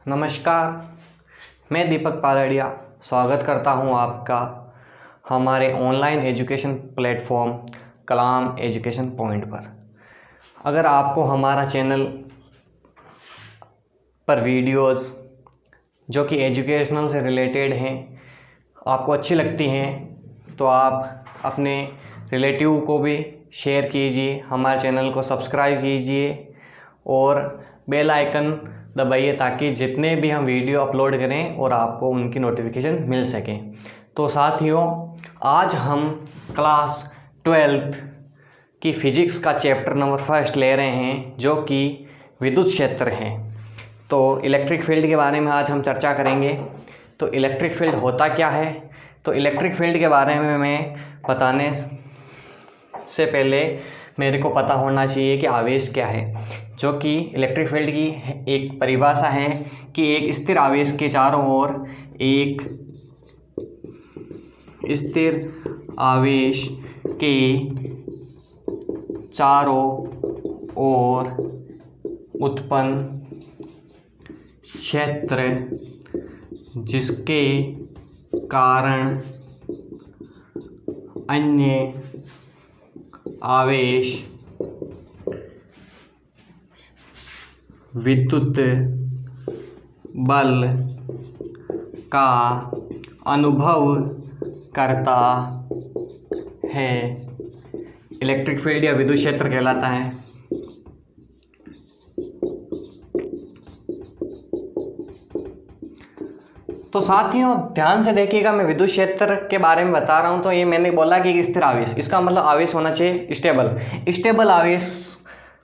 नमस्कार, मैं दीपक पालड़िया स्वागत करता हूं आपका हमारे ऑनलाइन एजुकेशन प्लेटफॉर्म कलाम एजुकेशन पॉइंट पर। अगर आपको हमारा चैनल पर वीडियोस जो कि एजुकेशनल से रिलेटेड हैं आपको अच्छी लगती हैं तो आप अपने रिलेटिव को भी शेयर कीजिए, हमारे चैनल को सब्सक्राइब कीजिए और बेल आइकन दबाइए ताकि जितने भी हम वीडियो अपलोड करें और आपको उनकी नोटिफिकेशन मिल सके। तो साथियों, आज हम क्लास 12th की फिजिक्स का चैप्टर नंबर 1 ले रहे हैं जो कि विद्युत क्षेत्र है। तो इलेक्ट्रिक फील्ड के बारे में आज हम चर्चा करेंगे। तो इलेक्ट्रिक फील्ड होता क्या है? तो इलेक्ट्रिक फील्ड के बारे में मैं बताने से पहले मेरे को पता होना चाहिए कि आवेश क्या है, जो कि इलेक्ट्रिक फील्ड की एक परिभाषा है कि एक स्थिर आवेश के चारों ओर एक स्थिर आवेश के चारों ओर उत्पन्न क्षेत्र जिसके कारण अन्य आवेश विद्युत बल का अनुभव करता है, इलेक्ट्रिक फील्ड या विद्युत क्षेत्र कहलाता है। तो साथियों ध्यान से देखिएगा, मैं विद्युत क्षेत्र के बारे में बता रहा हूँ। तो ये मैंने बोला कि एक स्थिर आवेश, इसका मतलब आवेश होना चाहिए स्टेबल आवेश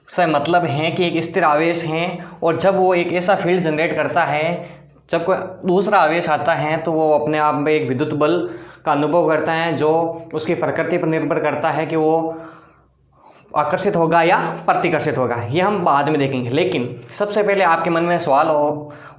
से मतलब है कि एक स्थिर आवेश है और जब वो एक ऐसा फील्ड जनरेट करता है, जब कोई दूसरा आवेश आता है तो वो अपने आप में एक विद्युत बल का अनुभव करता है जो उसकी प्रकृति पर निर्भर करता है कि वो आकर्षित होगा या प्रतिकर्षित होगा। ये हम बाद में देखेंगे, लेकिन सबसे पहले आपके मन में सवाल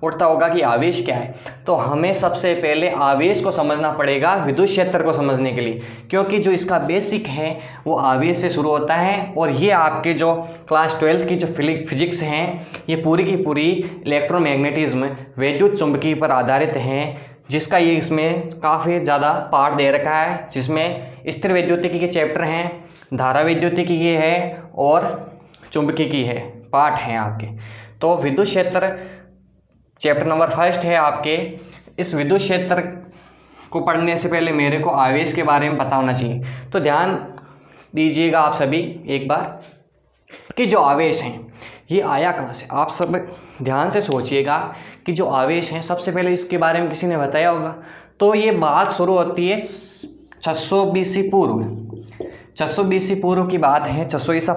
उठता होगा कि आवेश क्या है। तो हमें सबसे पहले आवेश को समझना पड़ेगा विद्युत क्षेत्र को समझने के लिए, क्योंकि जो इसका बेसिक है वो आवेश से शुरू होता है। और ये आपके जो क्लास 12th की जो फिजिक्स हैं ये पूरी की पूरी इलेक्ट्रोमैग्नेटिज्म विद्युत चुंबकीय पर आधारित हैं, जिसका ये इसमें काफ़ी ज़्यादा पार्ट दे रखा है, जिसमें स्थिर विद्युतिकी के चैप्टर हैं, धारा विद्युतिकी की है और चुंबकीय की है, पार्ट हैं आपके। तो विद्युत क्षेत्र चैप्टर नंबर 1 है आपके। इस विद्युत क्षेत्र को पढ़ने से पहले मेरे को आवेश के बारे में पता होना चाहिए। तो ध्यान दीजिएगा आप सभी एक बार कि जो आवेश हैं ये आया कहाँ से। आप सब ध्यान से सोचिएगा कि जो आवेश हैं सबसे पहले इसके बारे में किसी ने बताया होगा। तो ये बात शुरू होती है 600 BC पूर्व। 600 BC पूर्व की बात है, 600 ईसा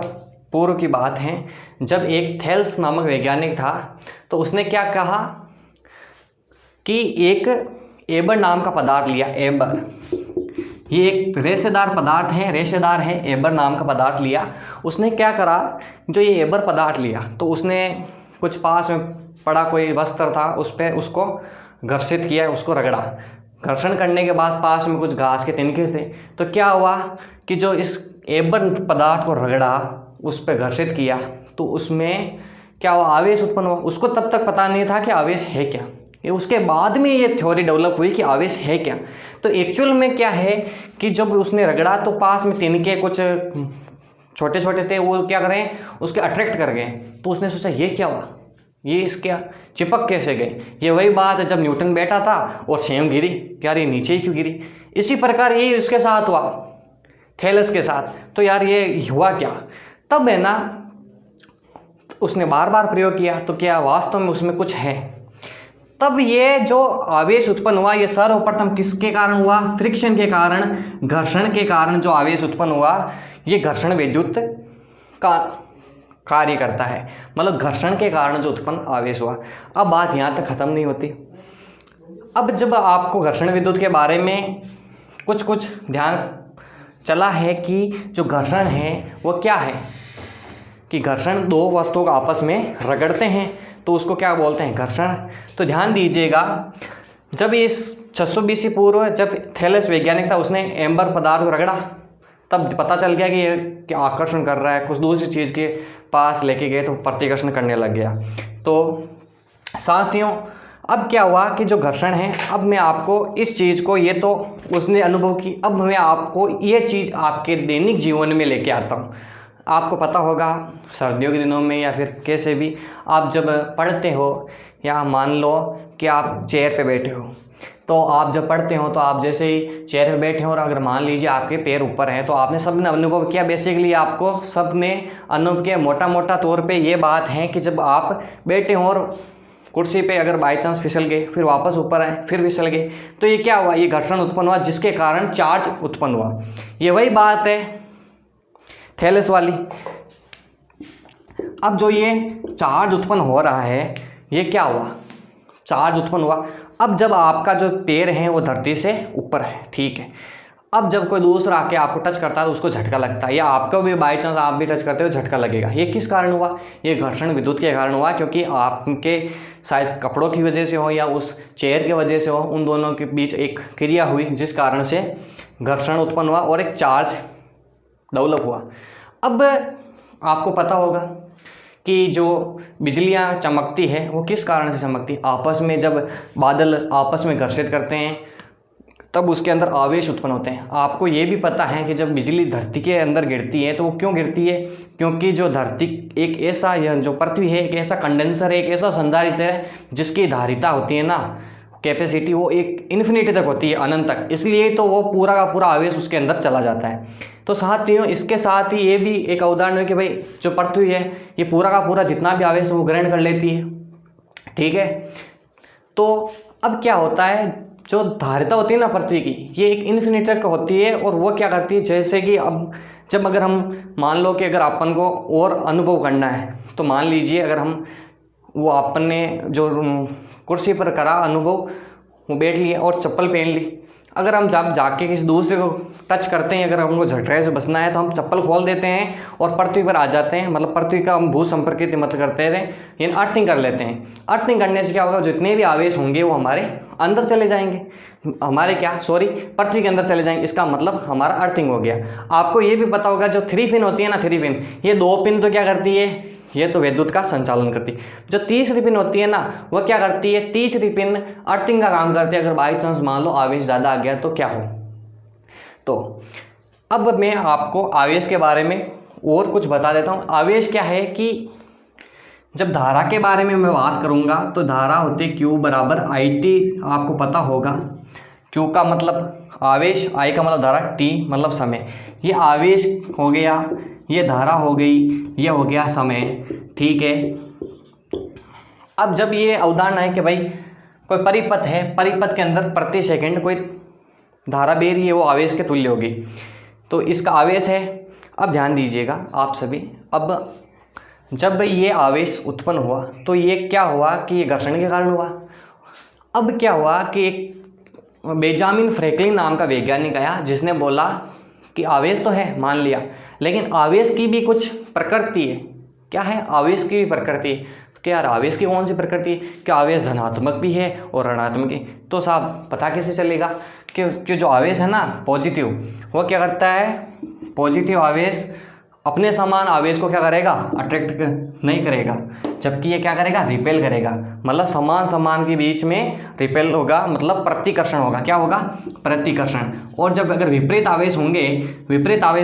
पूर्व की बात है, जब एक थेल्स नामक वैज्ञानिक था। तो उसने क्या कहा कि एक एबर नाम का पदार्थ लिया। एबर ये एक रेशेदार पदार्थ है, रेशेदार है, एबर नाम का पदार्थ लिया। उसने क्या करा, जो ये एबर पदार्थ लिया तो उसने कुछ पास में पड़ा कोई वस्त्र था उस पर उसको घर्षित किया, उसको रगड़ा। घर्षण करने के बाद पास में कुछ घास के तिनके थे। तो क्या हुआ कि जो इस एबर पदार्थ को रगड़ा, उस पर घर्षित किया, तो उसमें क्या हुआ, आवेश उत्पन्न हुआ। उसको तब तक पता नहीं था कि आवेश है क्या। ये उसके बाद में ये थ्योरी डेवलप हुई कि आवेश है क्या। तो एक्चुअल में क्या है कि जब उसने रगड़ा तो पास में तिनके कुछ छोटे छोटे थे, वो क्या करें, उसके अट्रैक्ट कर गए। तो उसने सोचा ये क्या हुआ, ये इसके चिपक कैसे गए। ये वही बात है जब न्यूटन बैठा था और सेम गिरी, क्या ये नीचे ही क्यों गिरी। इसी प्रकार ये उसके साथ हुआ, थैलस के साथ। तो यार ये हुआ क्या, तब है ना उसने बार बार प्रयोग किया तो क्या वास्तव में उसमें कुछ है। तब ये जो आवेश उत्पन्न हुआ ये सर्वप्रथम किसके कारण हुआ, फ्रिक्शन के कारण, घर्षण के कारण जो आवेश उत्पन्न हुआ, ये घर्षण विद्युत का कार्य करता है। मतलब घर्षण के कारण जो उत्पन्न आवेश हुआ। अब बात यहाँ तक खत्म नहीं होती। अब जब आपको घर्षण विद्युत के बारे में कुछ ध्यान चला है कि जो घर्षण है वो क्या है, कि घर्षण दो वस्तुओं को आपस में रगड़ते हैं तो उसको क्या बोलते हैं, घर्षण। तो ध्यान दीजिएगा, जब इस 600 BC पूर्व जब थैलस वैज्ञानिक था उसने एम्बर पदार्थ को रगड़ा, तब पता चल गया कि ये क्या आकर्षण कर रहा है। कुछ दूसरी चीज़ के पास लेके गए तो प्रतिकर्षण करने लग गया। तो साथियों अब क्या हुआ कि जो घर्षण है, अब मैं आपको इस चीज़ को, ये तो उसने अनुभव की, अब मैं आपको ये चीज़ आपके दैनिक जीवन में लेके आता हूँ। आपको पता होगा सर्दियों के दिनों में या फिर कैसे भी आप जब पढ़ते हो, या मान लो कि आप चेयर पे बैठे हो, तो आप जब पढ़ते हो तो आप जैसे ही चेयर पे बैठे हो और अगर मान लीजिए आपके पैर ऊपर हैं, तो आपने सब ने अनुभव किया, बेसिकली आपको सब ने अनुभव किया। मोटा मोटा तौर पे ये बात है कि जब आप बैठे हो और कुर्सी पे अगर बाई चांस फिसल गए, फिर वापस ऊपर आए, फिर फिसल गए, तो ये क्या हुआ, ये घर्षण उत्पन्न हुआ, जिसके कारण चार्ज उत्पन्न हुआ। ये वही बात है थैलेस वाली। अब जो ये चार्ज उत्पन्न हो रहा है, ये क्या हुआ, चार्ज उत्पन्न हुआ। अब जब आपका जो पैर है वो धरती से ऊपर है, ठीक है, अब जब कोई दूसरा आके आपको टच करता है तो उसको झटका लगता है, या आपको भी बाई चांस आप भी टच करते हो झटका लगेगा। ये किस कारण हुआ, ये घर्षण विद्युत के कारण हुआ, क्योंकि आपके शायद कपड़ों की वजह से हो या उस चेयर की वजह से हो, उन दोनों के बीच एक क्रिया हुई जिस कारण से घर्षण उत्पन्न हुआ और एक चार्ज डेवलप हुआ। अब आपको पता होगा कि जो बिजलियाँ चमकती है वो किस कारण से चमकती है, आपस में जब बादल आपस में घर्षित करते हैं तब उसके अंदर आवेश उत्पन्न होते हैं। आपको ये भी पता है कि जब बिजली धरती के अंदर गिरती है तो वो क्यों गिरती है, क्योंकि जो धरती एक ऐसा, जो पृथ्वी है एक ऐसा कंडेंसर है, एक ऐसा संधारित्र है जिसकी धारिता होती है ना, कैपेसिटी, वो एक इन्फिनिटी तक होती है, अनंत तक, इसलिए तो वो पूरा का पूरा आवेश उसके अंदर चला जाता है। तो साथियों इसके साथ ही ये भी एक उदाहरण है कि भाई जो पृथ्वी है ये पूरा का पूरा जितना भी आवेश वो ग्रहण कर लेती है, ठीक है। तो अब क्या होता है, जो धारिता होती है ना पृथ्वी की, ये एक इन्फिनिटी तक होती है, और वो क्या करती है, जैसे कि अब जब अगर हम मान लो कि अगर अपन को और अनुभव करना है, तो मान लीजिए अगर हम वो अपन ने जो कुर्सी पर करा अनुभव, वो बैठ लिया और चप्पल पहन ली, अगर हम जब जाके किसी दूसरे को टच करते हैं, अगर हमको झटके से बचना है तो हम चप्पल खोल देते हैं और पृथ्वी पर आ जाते हैं, मतलब पृथ्वी का हम भू संपर्कित मत करते हैं, यानी अर्थिंग कर लेते हैं। अर्थिंग करने से क्या होगा, जितने भी आवेश होंगे वो हमारे अंदर चले जाएंगे, हमारे क्या सॉरी पृथ्वी के अंदर चले जाएंगे, इसका मतलब हमारा अर्थिंग हो गया। आपको ये भी पता होगा जो 3 पिन होती है ना, 3 पिन, ये 2 पिन तो क्या करती है, ये तो विद्युत का संचालन करती है। जो तीसरी पिन होती है ना, वो क्या करती है, तीसरी पिन अर्थिंग का काम करती है। अगर बाई चांस मान लो आवेश ज़्यादा आ गया तो क्या हो। तो अब मैं आपको आवेश के बारे में और कुछ बता देता हूँ। आवेश क्या है कि जब धारा के बारे में मैं बात करूँगा तो धारा होती है Q बराबर IT, आपको पता होगा। Q का मतलब आवेश, I का मतलब धारा, T मतलब समय। ये आवेश हो गया, ये धारा हो गई, ये हो गया समय, ठीक है। अब जब ये उदाहरण है कि भाई कोई परिपथ है, परिपथ के अंदर प्रति सेकंड कोई धारा बह रही है, वो आवेश के तुल्य होगी, तो इसका आवेश है। अब ध्यान दीजिएगा आप सभी, अब जब ये आवेश उत्पन्न हुआ तो ये क्या हुआ कि ये घर्षण के कारण हुआ। अब क्या हुआ कि एक बेंजामिन फ्रैंकलिन नाम का वैज्ञानिक आया जिसने बोला कि आवेश तो है, मान लिया, लेकिन आवेश की भी कुछ प्रकृति है। क्या है, आवेश की भी प्रकृति है। तो क्या यार आवेश की कौन सी प्रकृति है, क्या आवेश धनात्मक भी है और ऋणात्मक भी। तो साहब पता कैसे चलेगा कि जो आवेश है ना पॉजिटिव, वो क्या करता है, पॉजिटिव आवेश अपने समान आवेश को क्या करेगा, अट्रैक्ट नहीं करेगा, जबकि ये क्या करेगा, रिपेल करेगा। मतलब समान समान के बीच में रिपेल होगा, मतलब प्रतिकर्षण होगा। क्या होगा, प्रतिकर्षण। और जब अगर विपरीत आवेश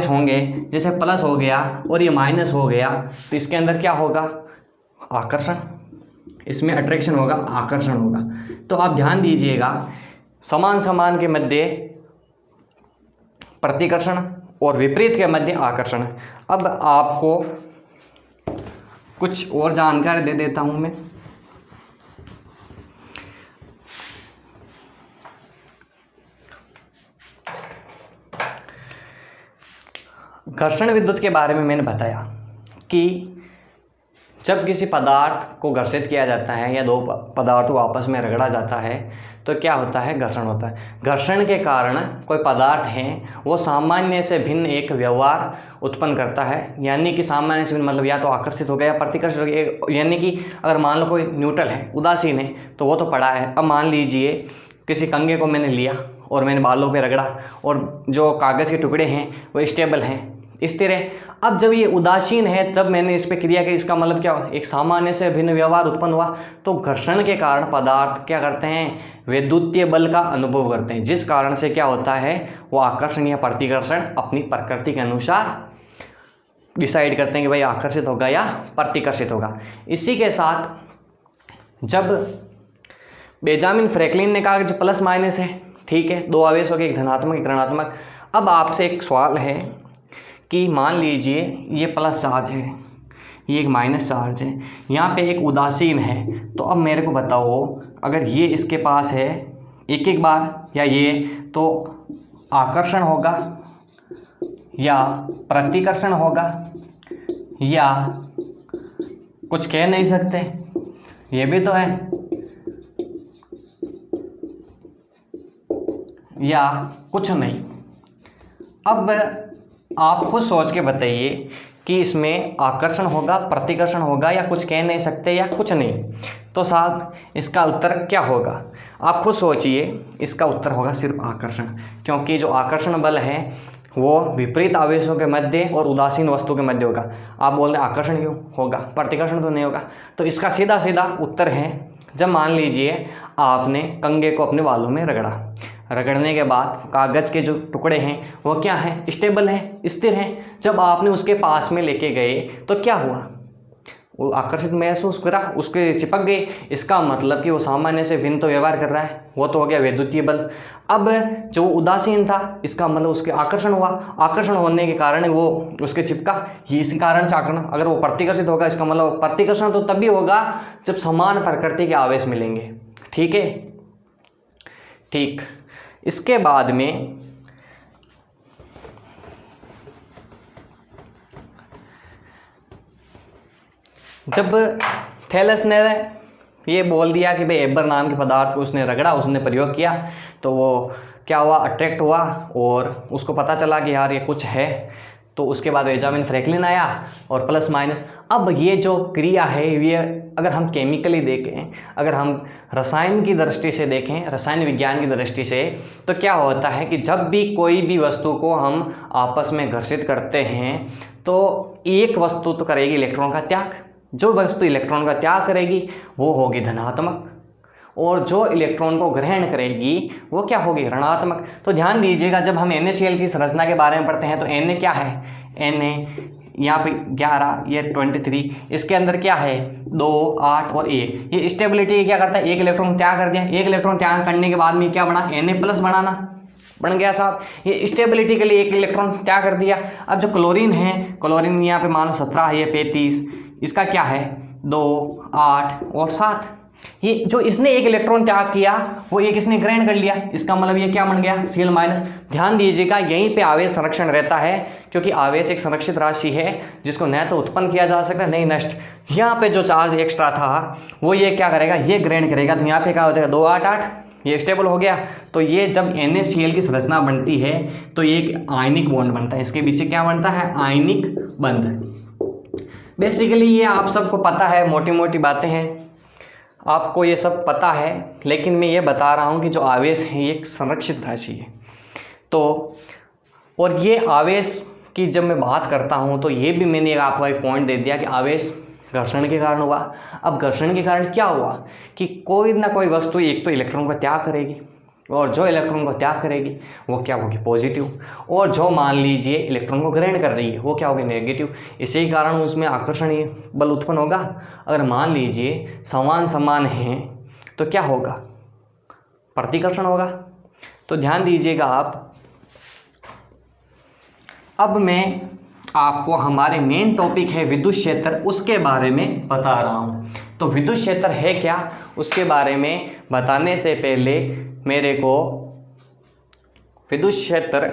होंगे, जैसे प्लस हो गया और ये माइनस हो गया, तो इसके अंदर क्या होगा, आकर्षण, इसमें अट्रैक्शन होगा, आकर्षण होगा। तो आप ध्यान दीजिएगा, समान समान के मध्य प्रतिकर्षण और विपरीत के मध्य आकर्षण। अब आपको कुछ और जानकारी दे देता हूं मैं। घर्षण विद्युत के बारे में मैंने बताया कि जब किसी पदार्थ को घर्षित किया जाता है या 2 पदार्थों को आपस में रगड़ा जाता है तो क्या होता है, घर्षण होता है। घर्षण के कारण कोई पदार्थ है वो सामान्य से भिन्न एक व्यवहार उत्पन्न करता है, यानी कि सामान्य से भिन्न मतलब या तो आकर्षित हो गया या प्रतिकर्षित हो गया। यानी कि अगर मान लो कोई न्यूट्रल है, उदासीन है, तो वो तो पड़ा है। अब मान लीजिए किसी कंघे को मैंने लिया और मैंने बालों पे रगड़ा और जो कागज़ के टुकड़े हैं वो स्टेबल हैं, स्थिर है। अब जब ये उदासीन है, तब मैंने इस पर क्रिया की, इसका मतलब क्या हुआ, एक सामान्य से भिन्न व्यवहार उत्पन्न हुआ। तो घर्षण के कारण पदार्थ क्या करते हैं, वैद्युतीय बल का अनुभव करते हैं, जिस कारण से क्या होता है, वो आकर्षण या प्रतिकर्षण अपनी प्रकृति के अनुसार डिसाइड करते हैं कि भाई आकर्षित होगा या प्रतिकर्षित होगा। इसी के साथ जब बेंजामिन फ्रैंकलिन ने कहा कि जो प्लस माइनस है, ठीक है, दो आवेश हो गए, एक धनात्मक एक ऋणात्मक। अब आपसे एक सवाल है कि मान लीजिए ये प्लस चार्ज है, ये एक माइनस चार्ज है, यहाँ पे एक उदासीन है, तो अब मेरे को बताओ अगर ये इसके पास है एक एक बार या ये, तो आकर्षण होगा या प्रतिकर्षण होगा या कुछ कह नहीं सकते, ये भी तो है, या कुछ नहीं। अब आप खुद सोच के बताइए कि इसमें आकर्षण होगा, प्रतिकर्षण होगा, या कुछ कह नहीं सकते या कुछ नहीं। तो साहब इसका उत्तर क्या होगा, आप खुद सोचिए। इसका उत्तर होगा सिर्फ आकर्षण, क्योंकि जो आकर्षण बल है वो विपरीत आवेशों के मध्य और उदासीन वस्तु के मध्य होगा। आप बोल रहे हैं आकर्षण क्यों होगा, प्रतिकर्षण तो नहीं होगा। तो इसका सीधा सीधा उत्तर है, जब मान लीजिए आपने कंघे को अपने बालों में रगड़ा, रगड़ने के बाद कागज़ के जो टुकड़े हैं वो क्या है, स्टेबल हैं, स्थिर हैं। जब आपने उसके पास में लेके गए तो क्या हुआ, वो आकर्षित महसूस करा, उसके चिपक गए। इसका मतलब कि वो सामान्य से भिन्न तो व्यवहार कर रहा है, वो तो हो गया वैद्युतीय बल। अब जो उदासीन था, इसका मतलब उसके आकर्षण हुआ, आकर्षण होने के कारण वो उसके चिपका, ये इसी कारण से आकर्षण। अगर वो प्रतिकर्षित होगा, इसका मतलब प्रतिकर्षण तो तभी होगा जब समान प्रकृति के आवेश मिलेंगे, ठीक है। ठीक, इसके बाद में जब थैलस ने ये बोल दिया कि भाई एबर नाम के पदार्थ को उसने रगड़ा, उसने प्रयोग किया, तो वो क्या हुआ, अट्रैक्ट हुआ और उसको पता चला कि यार ये कुछ है। तो उसके बाद बेंजामिन फ्रैंकलिन आया और प्लस माइनस। अब ये जो क्रिया है, ये अगर हम केमिकली देखें, अगर हम रसायन की दृष्टि से देखें, रसायन विज्ञान की दृष्टि से, तो क्या होता है कि जब भी कोई भी वस्तु को हम आपस में घर्षित करते हैं तो एक वस्तु तो करेगी इलेक्ट्रॉन का त्याग। जो वस्तु इलेक्ट्रॉन का त्याग करेगी वो होगी धनात्मक, और जो इलेक्ट्रॉन को ग्रहण करेगी वो क्या होगी, ऋणात्मक। तो ध्यान दीजिएगा, जब हम NaCl की संरचना के बारे में पढ़ते हैं तो Na क्या है, Na यहाँ पे 11, ये 23, इसके अंदर क्या है 2, 8 और 1। ये स्टेबिलिटी क्या करता है, एक इलेक्ट्रॉन त्याग कर दिया, एक इलेक्ट्रॉन त्याग करने के बाद में क्या बना, Na+ बनाना बन गया साहब। ये स्टेबिलिटी के लिए एक इलेक्ट्रॉन त्याग कर दिया। अब जो क्लोरीन है, क्लोरीन यहाँ पे मान लो 17 है, ये 35, इसका क्या है 2, 8 और 7। ये जो इसने एक इलेक्ट्रॉन त्याग किया वो एक इसने ग्रहण कर लिया, इसका मतलब ये क्या बन गया, Cl-। ध्यान दीजिएगा, यहीं पे आवेश संरक्षण रहता है, क्योंकि आवेश एक संरक्षित राशि है जिसको न तो उत्पन्न किया जा सकता है नहीं नष्ट। यहाँ पे जो चार्ज एक्स्ट्रा था वो ये क्या करेगा, ये ग्रहण करेगा। तो यहाँ पे क्या हो जाएगा 2, 8, 8, ये स्टेबल हो गया। तो ये जब NaCl की संरचना बनती है तो एक आयनिक बॉन्ड बनता है, इसके पीछे क्या बनता है, आयनिक बंध। बेसिकली ये आप सबको पता है, मोटी मोटी बातें हैं, आपको ये सब पता है, लेकिन मैं ये बता रहा हूँ कि जो आवेश है ये एक संरक्षित राशि है। तो और ये आवेश की जब मैं बात करता हूँ तो ये भी मैंने आपको एक पॉइंट दे दिया कि आवेश घर्षण के कारण हुआ। अब घर्षण के कारण क्या हुआ कि कोई ना कोई वस्तु एक तो इलेक्ट्रॉन का त्याग करेगी, और जो इलेक्ट्रॉन को त्याग करेगी वो क्या होगी, पॉजिटिव, और जो मान लीजिए इलेक्ट्रॉन को ग्रहण कर रही है वो क्या होगी, नेगेटिव। इसी कारण उसमें आकर्षणीय बल उत्पन्न होगा। अगर मान लीजिए समान समान हैं तो क्या होगा, प्रतिकर्षण होगा। तो ध्यान दीजिएगा आप। अब मैं आपको हमारे मेन टॉपिक है विद्युत क्षेत्र, उसके बारे में बता रहा हूँ। तो विद्युत क्षेत्र है क्या, उसके बारे में बताने से पहले मेरे को विद्युत क्षेत्र,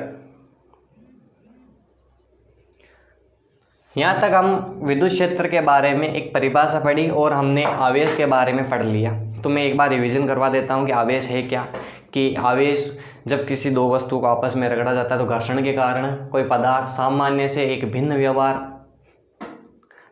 यहाँ तक हम विद्युत क्षेत्र के बारे में एक परिभाषा पढ़ी और हमने आवेश के बारे में पढ़ लिया। तो मैं एक बार रिवीजन करवा देता हूँ कि आवेश है क्या। कि आवेश जब किसी दो वस्तु को आपस में रगड़ा जाता है तो घर्षण के कारण कोई पदार्थ सामान्य से एक भिन्न व्यवहार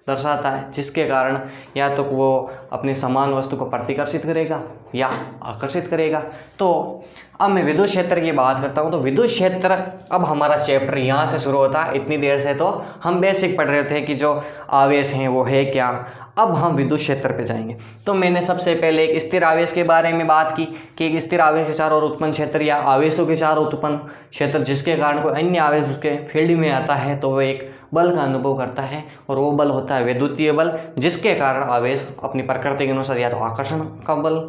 दर्शाता है, जिसके कारण या तो वो अपनी समान वस्तु को प्रतिकर्षित करेगा या आकर्षित करेगा। तो अब मैं विद्युत क्षेत्र की बात करता हूँ। तो विद्युत क्षेत्र, अब हमारा चैप्टर यहाँ से शुरू होता है। इतनी देर से तो हम बेसिक पढ़ रहे थे कि जो आवेश हैं वो है क्या। अब हम विद्युत क्षेत्र पे जाएंगे। तो मैंने सबसे पहले एक स्थिर आवेश के बारे में बात की कि एक स्थिर आवेश के चारों ओर उत्पन्न क्षेत्र या आवेशों के चारों उत्पन्न क्षेत्र जिसके कारण कोई अन्य आवेश उसके फील्ड में आता है तो वो एक बल का अनुभव करता है, और वो बल होता है विद्युतीय बल, जिसके कारण आवेश अपनी प्रकृति के अनुसार या तो आकर्षण का बल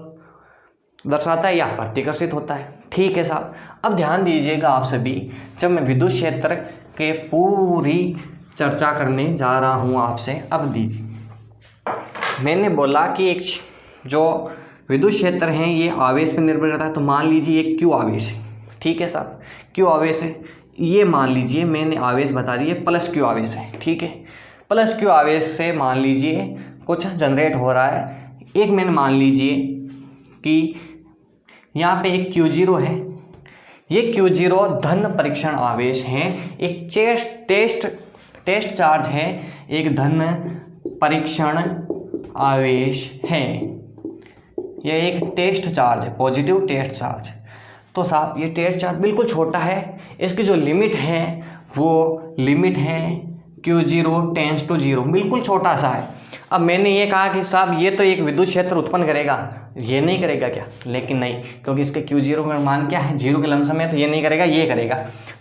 दर्शाता है या प्रतिकर्षित होता है। ठीक है साहब। अब ध्यान दीजिएगा आप सभी, जब मैं विद्युत क्षेत्र के पूरी चर्चा करने जा रहा हूँ आपसे। अब दीजिए, मैंने बोला कि एक जो विद्युत क्षेत्र हैं ये आवेश पर निर्भर करता है। तो मान लीजिए एक क्यू आवेश है। ठीक है साहब, क्यू आवेश है, ये मान लीजिए मैंने आवेश बता दी है प्लस क्यू आवेश है। ठीक है, प्लस क्यू आवेश से मान लीजिए कुछ जनरेट हो रहा है। एक मैंने मान लीजिए कि यहाँ पे एक Q0 है, ये Q0 धन परीक्षण आवेश है, एक टेस्ट चार्ज है, एक धन परीक्षण आवेश है, यह एक टेस्ट चार्ज है, पॉजिटिव टेस्ट चार्ज। तो साहब ये टेस्ट चार्ज बिल्कुल छोटा है, इसकी जो लिमिट है वो लिमिट है Q0 टेंड्स टू 0, बिल्कुल छोटा सा है। अब मैंने ये कहा कि साहब ये तो एक विद्युत क्षेत्र उत्पन्न करेगा, ये नहीं करेगा क्या? लेकिन नहीं, क्योंकि इसके Q0 का मान क्या है, 0 के लमसम है, तो ये नहीं करेगा, ये करेगा।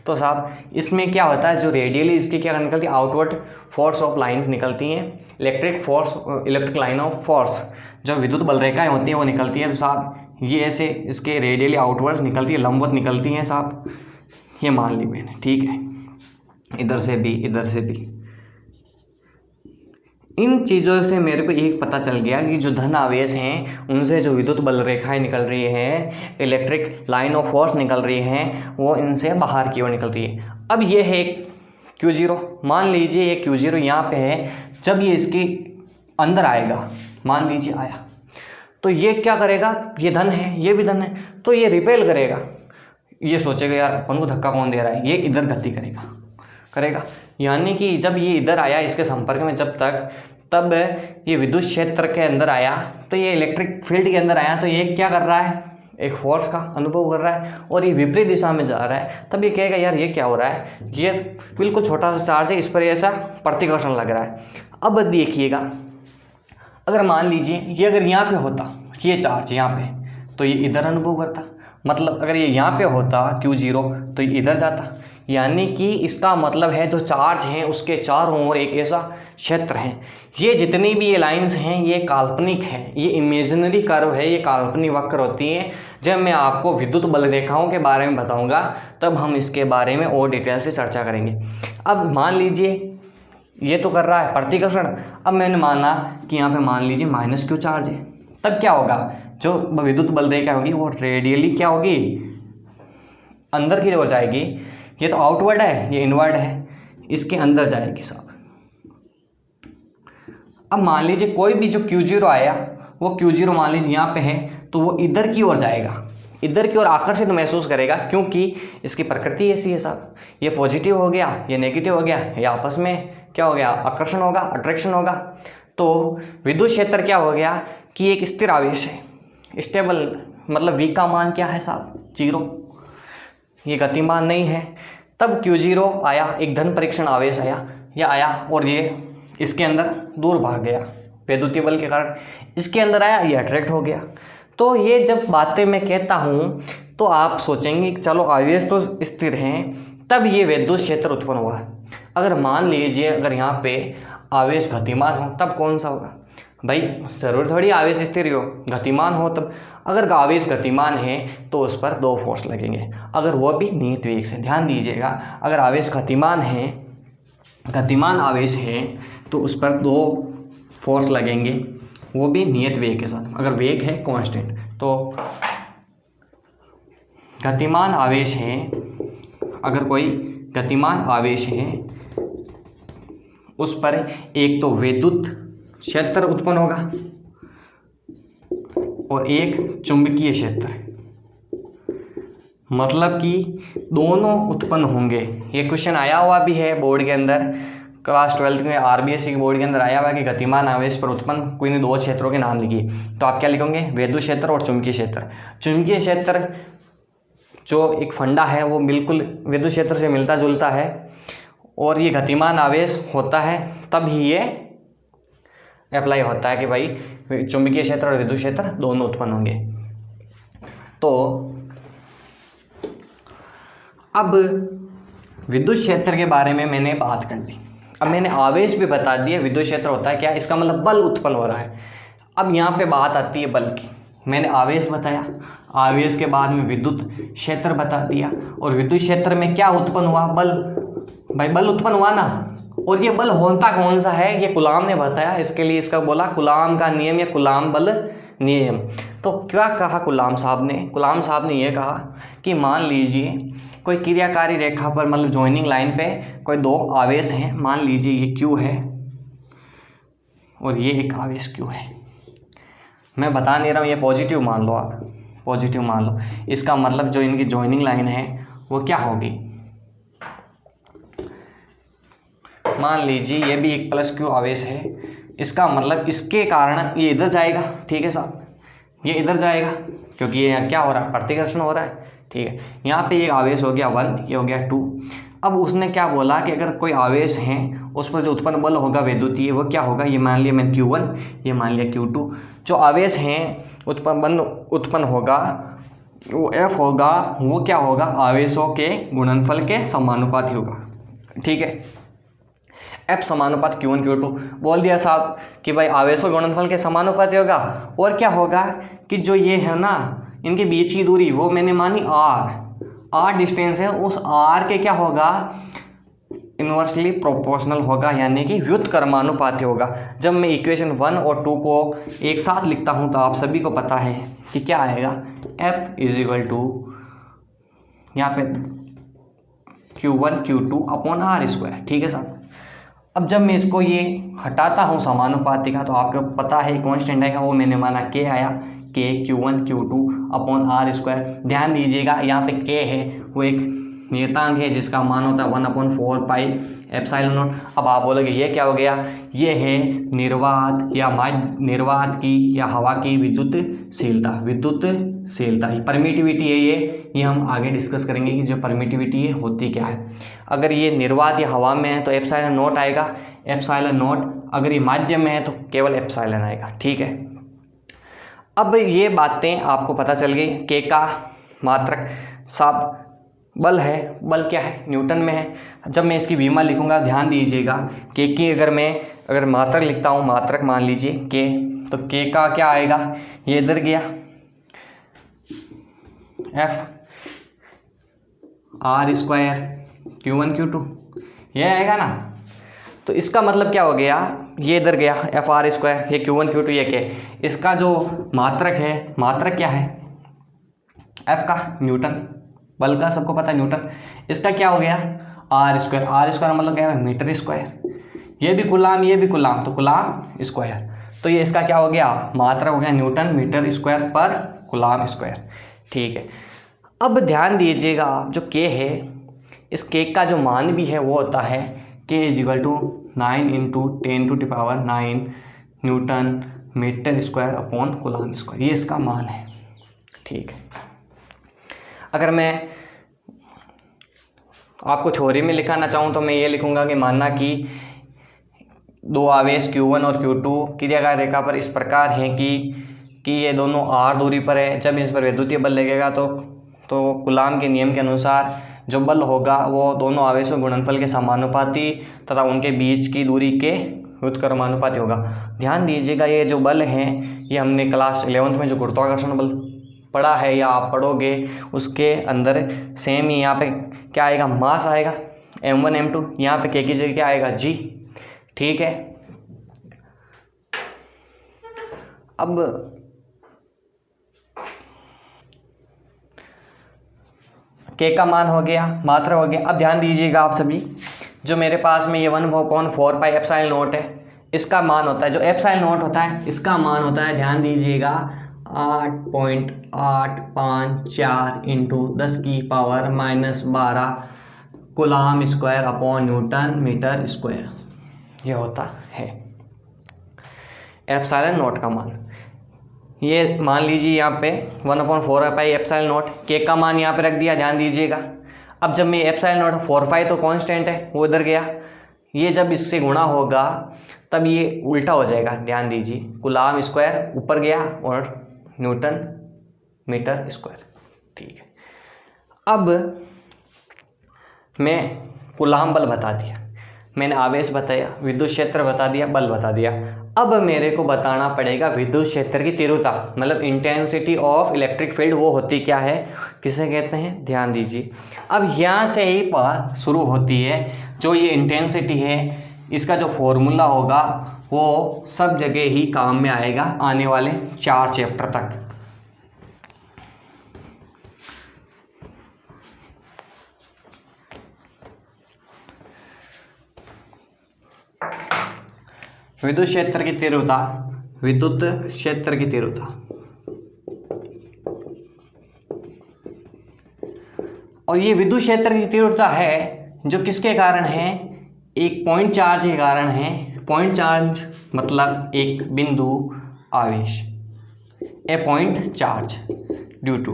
तो साहब इसमें क्या होता है, जो रेडियली इसकी क्या निकलती है, आउटवर्ड फोर्स ऑफ लाइन्स निकलती हैं, इलेक्ट्रिक लाइन ऑफ फोर्स, जो विद्युत बल रेखाएँ होती हैं वो निकलती है। तो साहब ये ऐसे इसके रेडियली आउटवर्ड्स निकलती है, लंबवत निकलती हैं साहब, ये मान ली मैंने। ठीक है, इधर से भी इधर से भी। इन चीज़ों से मेरे को एक पता चल गया कि जो धन आवेश हैं उनसे जो विद्युत बल रेखाएं निकल रही हैं, इलेक्ट्रिक लाइन ऑफ फोर्स निकल रही हैं, वो इनसे बाहर की ओर निकलती है। अब ये है Q0, मान लीजिए ये Q0 यहाँ पे है। जब ये इसके अंदर आएगा, मान लीजिए आया, तो ये क्या करेगा, ये धन है, ये भी धन है, तो ये रिपेल करेगा। ये सोचेगा यार अपन को धक्का कौन दे रहा है, ये इधर गति करेगा। यानी कि जब ये इधर आया इसके संपर्क में, तब ये विद्युत क्षेत्र के अंदर आया, तो ये इलेक्ट्रिक फील्ड के अंदर आया, तो ये क्या कर रहा है, एक फोर्स का अनुभव कर रहा है, और ये विपरीत दिशा में जा रहा है। तब ये कहेगा यार ये क्या हो रहा है, ये बिल्कुल छोटा सा चार्ज है, इस पर ऐसा प्रतिकर्षण लग रहा है। अब देखिएगा, अगर मान लीजिए ये अगर यहाँ पे होता, ये चार्ज यहाँ पे, तो ये इधर अनुभव करता, मतलब अगर ये यहाँ पे होता Q0 तो ये इधर जाता। यानी कि इसका मतलब है जो चार्ज हैं उसके चारों ओर एक ऐसा क्षेत्र है। ये जितनी भी ये लाइंस हैं ये काल्पनिक है, ये इमेजिनरी कर्व है, ये काल्पनिक वक्र होती हैं। जब मैं आपको विद्युत बल रेखाओं के बारे में बताऊंगा तब हम इसके बारे में और डिटेल से चर्चा करेंगे। अब मान लीजिए ये तो कर रहा है प्रतिकर्षण। अब मैंने माना कि यहाँ पे मान लीजिए -Q चार्ज है, तब क्या होगा, जो विद्युत बल रेखा होगी वो रेडियली क्या होगी, अंदर की ओर जाएगी। ये तो आउटवर्ड है, ये इनवर्ड है, इसके अंदर जाएगी साहब। अब मान लीजिए कोई भी जो Q0 आया, वो Q0 मान लीजिए यहाँ पे है, तो वो इधर की ओर जाएगा, इधर की ओर आकर्षित महसूस करेगा, क्योंकि इसकी प्रकृति ऐसी है साहब। ये पॉजिटिव हो गया, ये नेगेटिव हो गया, ये आपस में क्या हो गया, आकर्षण होगा, अट्रैक्शन होगा। तो विद्युत क्षेत्र क्या हो गया कि एक स्थिर आवेश है, स्टेबल, मतलब V का मान क्या है साहब, 0, ये गतिमान नहीं है। तब Q0 आया, एक धन परीक्षण आवेश आया, और ये इसके अंदर दूर भाग गया विद्युतीय बल के कारण, इसके अंदर आया, ये अट्रैक्ट हो गया। तो ये जब बातें मैं कहता हूँ तो आप सोचेंगे कि चलो आवेश तो स्थिर हैं, तब ये विद्युत क्षेत्र उत्पन्न हुआ। अगर मान लीजिए अगर यहाँ पे आवेश गतिमान हो तब कौन सा होगा, भाई ज़रूर थोड़ी आवेश स्थिर हो, गतिमान हो तब। अगर आवेश गतिमान है तो उस पर 2 फोर्स लगेंगे, अगर वो भी नियत वेग से। ध्यान दीजिएगा, अगर आवेश गतिमान है, गतिमान आवेश है, तो उस पर 2 फोर्स लगेंगे, वो भी नियत वेग के साथ। अगर वेग है कांस्टेंट, तो गतिमान आवेश है, अगर कोई गतिमान आवेश है उस पर एक तो विद्युत क्षेत्र उत्पन्न होगा और एक चुंबकीय क्षेत्र, मतलब कि दोनों उत्पन्न होंगे। ये क्वेश्चन आया हुआ भी है बोर्ड के अंदर क्लास 12 में आरबीएससी की बोर्ड के अंदर आया हुआ है कि गतिमान आवेश पर उत्पन्न कोई दो क्षेत्रों के नाम लिखिए, तो आप क्या लिखोगे, विद्युत क्षेत्र और चुंबकीय क्षेत्र। चुंबकीय क्षेत्र जो एक फंडा है वो बिल्कुल विद्युत क्षेत्र से मिलता जुलता है, और ये गतिमान आवेश होता है तब ही ये अप्लाई होता है कि भाई चुंबकीय क्षेत्र और विद्युत क्षेत्र दोनों उत्पन्न होंगे। तो अब विद्युत क्षेत्र के बारे में मैंने बात कर ली, अब मैंने आवेश भी बता दिया, विद्युत क्षेत्र होता है क्या, इसका मतलब बल उत्पन्न हो रहा है। अब यहाँ पे बात आती है बल की। मैंने आवेश बताया, आवेश के बाद में विद्युत क्षेत्र बता दिया, और विद्युत क्षेत्र में क्या उत्पन्न हुआ, बल। भाई बल उत्पन्न हुआ ना, और ये बल होता कौन सा है, ये कूलाम ने बताया, इसके लिए इसका बोला कूलाम का नियम या कूलाम बल नियम। तो क्या कहा कूलाम साहब ने, कूलाम साहब ने ये कहा कि मान लीजिए कोई क्रियाकारी रेखा पर, मतलब जॉइनिंग लाइन पे कोई दो आवेश हैं, मान लीजिए ये Q है और ये एक आवेश Q है। मैं बता नहीं रहा हूँ, ये पॉजिटिव मान लो, आप पॉजिटिव मान लो। इसका मतलब जो इनकी जॉइनिंग लाइन है वो क्या होगी, मान लीजिए ये भी एक प्लस Q आवेश है, इसका मतलब इसके कारण ये इधर जाएगा, ठीक है साहब, ये इधर जाएगा क्योंकि ये क्या हो रहा है, प्रतिकर्षण हो रहा है, ठीक है। यहाँ पे एक आवेश हो गया 1, ये हो गया 2। अब उसने क्या बोला कि अगर कोई आवेश है उस पर जो उत्पन्न बल होगा वैद्युतीय, वो क्या होगा, ये मान लिया मैं Q1, ये मान लिया Q2। जो आवेश हैं उत्पन्न होगा वो F होगा, वो क्या होगा, आवेशों के गुणनफल के समानुपाती होगा, ठीक है। F समानुपात Q1 Q2 बोल दिया साहब कि भाई आवेशों गुणनफल के समानुपाती होगा, और क्या होगा कि जो ये है ना इनके बीच की दूरी वो मैंने मानी r डिस्टेंस है, उस r के क्या होगा, इन्वर्सली प्रोपोर्शनल होगा, यानी कि व्युत्क्रमानुपाती होगा। जब मैं इक्वेशन 1 और 2 को एक साथ लिखता हूँ तो आप सभी को पता है कि क्या आएगा, F इज इक्वल टू यहाँ पे Q1 Q2 upon r square, ठीक है साहब। अब जब मैं इसको ये हटाता हूँ समानुपाती का, तो आपको पता है कॉन्स्टेंट आएगा, वो मैंने माना k आया, k Q1 Q2 upon r square. ध्यान दीजिएगा यहाँ पे k है वो एक नियतांक है जिसका मान होता है 1/4 पाई एप्सिलॉन नॉट। अब आप बोलोगे ये क्या हो गया, ये है निर्वात की या हवा की विद्युतशीलता, परमिटिविटी है ये हम आगे डिस्कस करेंगे कि जो परमिटिविटी है होती क्या है। अगर ये निर्वात या हवा में है तो एप्सिलॉन नॉट आएगा, एप्सिलॉन नॉट। अगर ये माध्यम में है तो केवल एप्सिलॉन आएगा, ठीक है। अब ये बातें आपको पता चल गई। के का मात्रक साहब बल है, बल क्या है, न्यूटन में है। जब मैं इसकी विमा लिखूंगा ध्यान दीजिएगा, के की अगर मात्रक लिखता हूँ, मात्रक मान लीजिए के, तो के का क्या आएगा, ये इधर गया F r square Q1 Q2 ये आएगा ना। तो इसका मतलब क्या हो गया, ये इधर गया F r स्क्वायर, ये Q1 Q2 ये के, इसका जो मात्रक है, मात्रक क्या है, F का न्यूटन, बल का सबको पता है न्यूटन। इसका क्या हो गया r स्क्वायर मतलब क्या है, मीटर स्क्वायर। ये भी गुलाम तो गुलाम स्क्वायर। तो ये इसका क्या हो गया, मात्रक हो गया न्यूटन मीटर स्क्वायर पर गुलाम स्क्वायर, ठीक है। अब ध्यान दीजिएगा आप, जो के है इस के का जो मान भी है वो होता है k is equal to 9 × 10⁹ newton metre square upon coulomb square, ये इसका मान है, ठीक है। अगर मैं आपको थ्योरी में लिखाना चाहूँ तो मैं ये लिखूंगा कि मानना कि दो आवेश Q1 और Q2 क्रियाकार रेखा पर इस प्रकार हैं कि ये दोनों r दूरी पर है। जब इस पर वैद्युतीय बल लगेगा तो कूलाम के नियम के अनुसार जो बल होगा वो दोनों आवेशों गुणनफल के समानुपाती तथा उनके बीच की दूरी के व्युत्क्रमानुपाती होगा। ध्यान दीजिएगा, ये जो बल हैं ये हमने क्लास 11th में जो गुरुत्वाकर्षण बल पढ़ा है या आप पढ़ोगे उसके अंदर सेम ही यहाँ पे क्या आएगा, मास आएगा m1 m2, यहाँ पे k की जगह क्या आएगा, g, ठीक है। अब k का मान हो गया, मात्रा हो गया। अब ध्यान दीजिएगा आप सभी, जो मेरे पास में ये 1/4 पाई एप्सिलॉन नॉट है, इसका मान होता है, जो एप्सिलॉन नॉट होता है इसका मान होता है, ध्यान दीजिएगा 8.854 × 10⁻⁻12 coulomb square upon newton metre square, ये होता है एप्सिलॉन नॉट का मान। ये मान लीजिए यहाँ पे 1/4 पाई एप्सिलॉन नॉट, के का मान यहाँ पे रख दिया, ध्यान दीजिएगा। अब जब मैं एप्सिलॉन नॉट 4 पाई तो कांस्टेंट है वो इधर गया, ये जब इससे गुणा होगा तब ये उल्टा हो जाएगा, ध्यान दीजिए। कूलाम स्क्वायर ऊपर गया और न्यूटन मीटर स्क्वायर, ठीक है। अब मैं कूलाम बल बता दिया, मैंने आवेश बताया, विद्युत क्षेत्र बता दिया, बल बता दिया। अब मेरे को बताना पड़ेगा विद्युत क्षेत्र की तीव्रता, मतलब इंटेंसिटी ऑफ इलेक्ट्रिक फील्ड, वो होती क्या है, किसे कहते हैं, ध्यान दीजिए। अब यहाँ से ही बात शुरू होती है, जो ये इंटेंसिटी है इसका जो फॉर्मूला होगा वो सब जगह ही काम में आएगा आने वाले 4 चैप्टर तक। विद्युत क्षेत्र की तीव्रता, विद्युत क्षेत्र की तीव्रता, और ये विद्युत क्षेत्र की तीव्रता है जो किसके कारण है, एक पॉइंट चार्ज के कारण है। पॉइंट चार्ज मतलब एक बिंदु आवेश, ए पॉइंट चार्ज ड्यू टू।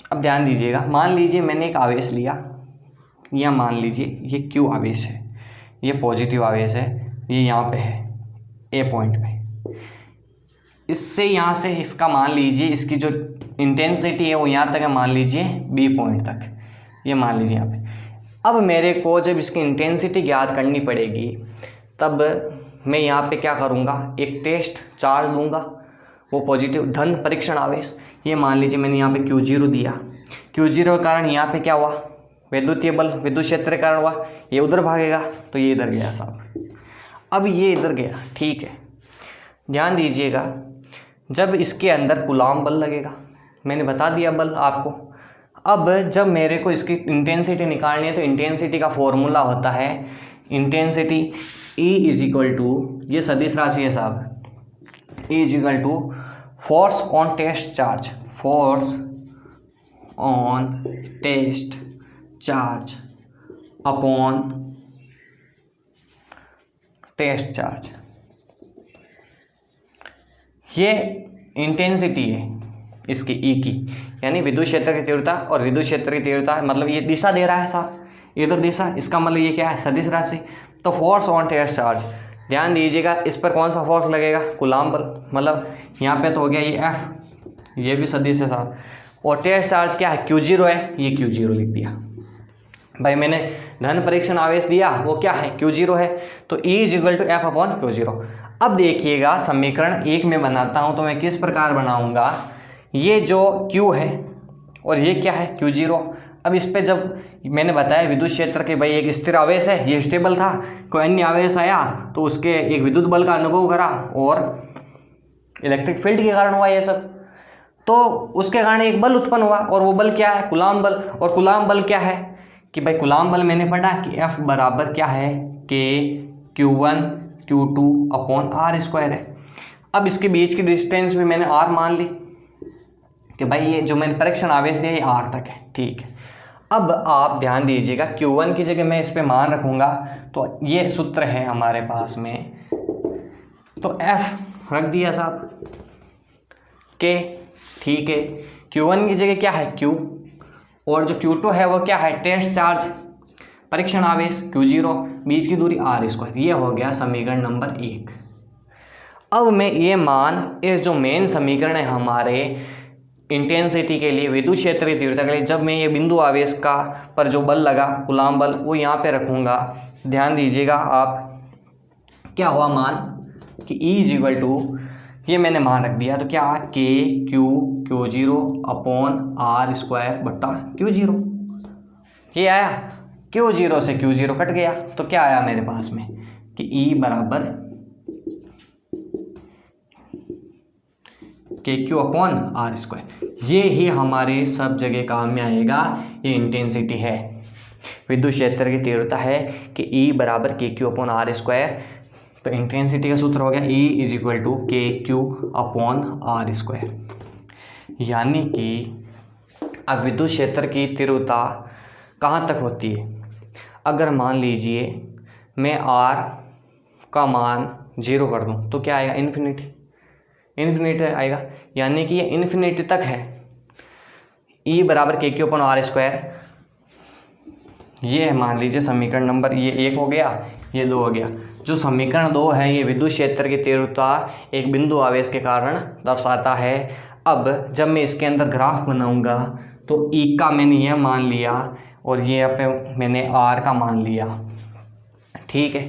अब ध्यान दीजिएगा, मान लीजिए मैंने एक आवेश लिया, या मान लीजिए ये क्यू आवेश है, ये पॉजिटिव आवेश है, ये यहाँ पे है ए पॉइंट पे। इससे यहाँ से इसका मान लीजिए, इसकी जो इंटेंसिटी है वो यहाँ तक है, मान लीजिए बी पॉइंट तक, ये मान लीजिए यहाँ पे। अब मेरे को जब इसकी इंटेंसिटी ज्ञात करनी पड़ेगी तब मैं यहाँ पे क्या करूँगा, एक टेस्ट चार्ज दूंगा, वो पॉजिटिव धन परीक्षण आवेश। ये मान लीजिए मैंने यहाँ पे Q0 दिया, Q0 के कारण यहाँ पे क्या हुआ, विद्युतीय बल विद्युत क्षेत्र के कारण हुआ, ये उधर भागेगा तो ये इधर गया साहब। अब ये इधर गया, ठीक है। ध्यान दीजिएगा, जब इसके अंदर कूलाम बल लगेगा, मैंने बता दिया बल आपको। अब जब मेरे को इसकी इंटेंसिटी निकालनी है तो इंटेंसिटी का फॉर्मूला होता है intensity E is equal to, ये सदिश राशि है साहब, E is equal to force on test charge, force on test charge upon test charge. ये इंटेंसिटी है इसकी ई की, यानी विद्युत क्षेत्र की तीव्रता, और विद्युत क्षेत्र की तीव्रता मतलब ये दिशा दे रहा है साहब, इधर दिशा, इसका मतलब ये क्या है, सदिश राशि। तो फोर्स ऑन टेस्ट चार्ज, ध्यान दीजिएगा इस पर कौन सा फोर्स लगेगा, कूलाम बल, मतलब यहाँ पे तो हो गया ये F, ये भी सदिश है साहब, और टेस्ट चार्ज क्या है, Q0 है, ये Q0 लिख दिया भाई। मैंने धन परीक्षण आवेश दिया, वो क्या है, Q0 है, तो E is equal to F upon Q0। अब देखिएगा समीकरण 1 में बनाता हूँ तो मैं किस प्रकार बनाऊँगा, ये जो Q है और ये क्या है, Q0। अब इस पे जब मैंने बताया विद्युत क्षेत्र के भाई एक स्थिर आवेश है, ये स्टेबल था, कोई अन्य आवेश आया तो उसके एक विद्युत बल का अनुभव करा और इलेक्ट्रिक फील्ड के कारण हुआ ये सब, तो उसके कारण एक बल उत्पन्न हुआ, और वो बल क्या है, कूलाम बल। और कूलाम बल क्या है कि भाई कूलाम बल मैंने पढ़ा कि F बराबर क्या है, K Q1 Q2 upon R square है। अब इसके बीच की डिस्टेंस भी मैंने R मान ली कि भाई ये जो मैंने परीक्षण आवेश दिया ये R तक है, ठीक है। अब आप ध्यान दीजिएगा, Q1 की जगह मैं इस पे मान रखूँगा तो ये सूत्र है हमारे पास में, तो F रख दिया साहब, K, ठीक है। Q1 की जगह क्या है, Q, और जो Q2 है वो क्या है, टेस्ट चार्ज परीक्षण आवेश Q0, बीच की दूरी R स्क्वायर। ये हो गया समीकरण नंबर 1। अब मैं ये मान इस जो मेन समीकरण है हमारे इंटेंसिटी के लिए, विद्युत क्षेत्र की तीव्रता के लिए, जब मैं ये बिंदु आवेश का पर जो बल लगा कूलाम बल वो यहाँ पे रखूँगा। ध्यान दीजिएगा आप, क्या हुआ मान कि E इज इक्वल टू, ये मैंने मान रख दिया, तो क्या K Q0 upon R square बट्टा Q0, ये आया, Q0 से Q0 कट गया, तो क्या आया मेरे पास में कि E बराबर KQ अपॉन R स्क्वायर। ये ही हमारे सब जगह काम में आएगा, ये इंटेंसिटी है, विद्युत क्षेत्र की तीव्रता है कि E बराबर KQ अपॉन R स्क्वायर। तो इंटेंसिटी का सूत्र हो गया E is equal to KQ upon R square. यानी कि अब विद्युत क्षेत्र की तीव्रता कहाँ तक होती है, अगर मान लीजिए मैं R का मान 0 कर दूं तो क्या आएगा, इन्फिनिटी आएगा, यानी कि ये इन्फिनिटी तक है। E बराबर KQ/R², ये है मान लीजिए समीकरण नंबर, ये 1 हो गया, ये 2 हो गया। जो समीकरण 2 है ये विद्युत क्षेत्र की तीव्रता एक बिंदु आवेश के कारण दर्शाता है। अब जब मैं इसके अंदर ग्राफ बनाऊंगा तो E का मैंने यह मान लिया और ये यहाँ पे मैंने R का मान लिया, ठीक है,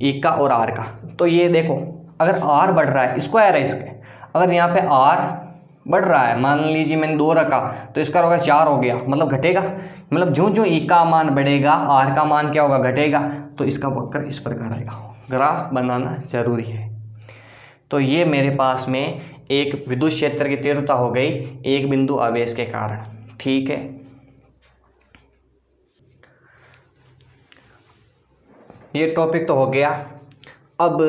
E का और R का। तो ये देखो अगर R बढ़ रहा है, स्क्वायर है इसके, अगर यहाँ पे R बढ़ रहा है, मान लीजिए मैंने 2 रखा तो इसका होगा 4 हो गया, मतलब घटेगा, मतलब जो जो E का मान बढ़ेगा R का मान क्या होगा, घटेगा। तो इसका वक्र इस प्रकार आएगा। ग्राफ बनाना जरूरी है। तो ये मेरे पास में एक विद्युत क्षेत्र की तीव्रता हो गई एक बिंदु आवेश के कारण, ठीक है। ये टॉपिक तो हो गया। अब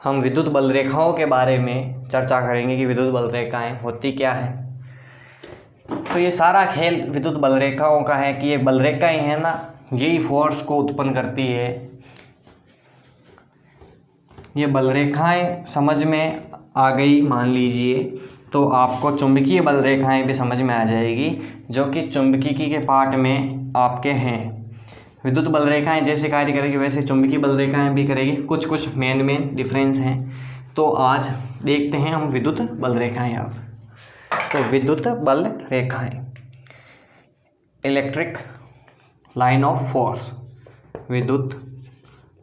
हम विद्युत बल रेखाओं के बारे में चर्चा करेंगे कि विद्युत बल रेखाएं होती क्या है। तो ये सारा खेल विद्युत बल रेखाओं का है कि ये बल रेखाएं हैं ना, यही फोर्स को उत्पन्न करती है। ये बल रेखाएं समझ में आ गई मान लीजिए तो आपको चुंबकीय बल रेखाएं भी समझ में आ जाएगी, जो कि चुंबकीय के पार्ट में आपके हैं। विद्युत बल रेखाएं जैसे कार्य करेगी वैसे चुंबकीय बल रेखाएं भी करेगी, कुछ कुछ मेन डिफरेंस हैं। तो आज देखते हैं हम विद्युत बल रेखाएं। अब तो विद्युत बल रेखाएं, इलेक्ट्रिक लाइन ऑफ फोर्स, विद्युत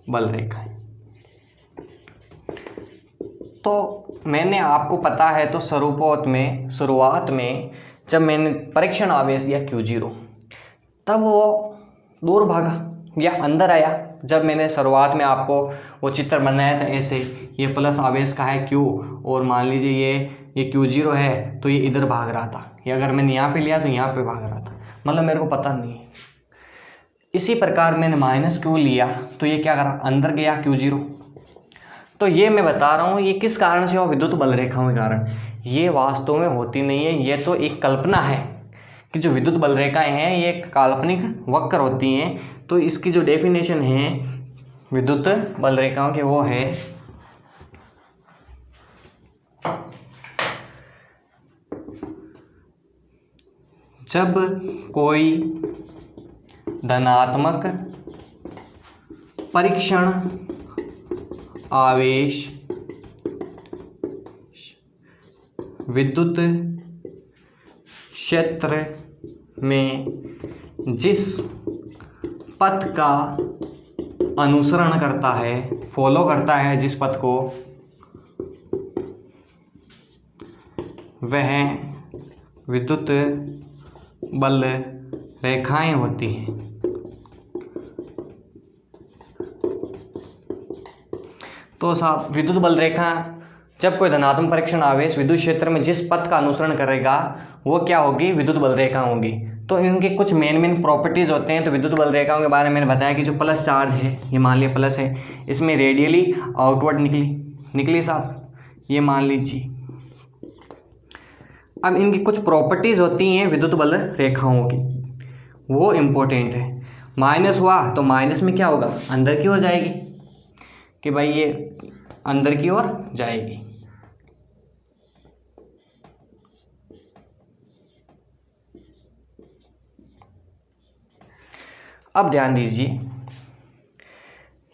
बल रेखाएं। तो मैंने आपको पता है तो शुरुआत में जब मैंने परीक्षण आवेश दिया Q0 तब वो दूर भागा या अंदर आया। जब मैंने शुरुआत में आपको वो चित्र बनाया था ऐसे, ये प्लस आवेश का है Q और मान लीजिए ये Q0 है तो ये इधर भाग रहा था, या अगर मैंने यहाँ पे लिया तो यहाँ पे भाग रहा था, मतलब मेरे को पता नहीं। इसी प्रकार मैंने -Q लिया तो ये क्या करा, अंदर गया Q0। तो ये मैं बता रहा हूँ ये किस कारण से हो, विद्युत बल रेखाओं के कारण। ये वास्तव में होती नहीं है, ये तो एक कल्पना है कि जो विद्युत बल रेखाएं हैं ये काल्पनिक वक्र होती हैं। तो इसकी जो डेफिनेशन है विद्युत बल रेखाओं के वो है जब कोई धनात्मक परीक्षण आवेश विद्युत क्षेत्र में जिस पथ का अनुसरण करता है, फॉलो करता है जिस पथ को, वह विद्युत बल रेखाएं होती हैं। तो साहब विद्युत बल रेखा जब कोई धनात्मक परीक्षण आवेश विद्युत क्षेत्र में जिस पथ का अनुसरण करेगा वो क्या होगी, विद्युत बल रेखा होगी। तो इनके कुछ मेन प्रॉपर्टीज होते हैं। तो विद्युत बल रेखाओं के बारे में मैंने बताया कि जो प्लस चार्ज है, ये मान लिया प्लस है, इसमें रेडियली आउटवर्ड निकली साहब, ये मान लीजिए। अब इनकी कुछ प्रॉपर्टीज होती हैं विद्युत बल रेखाओं की, वो इम्पोर्टेंट है। माइनस हुआ तो माइनस में क्या होगा, अंदर की ओर जाएगी, कि भाई ये अंदर की ओर जाएगी। अब ध्यान दीजिए,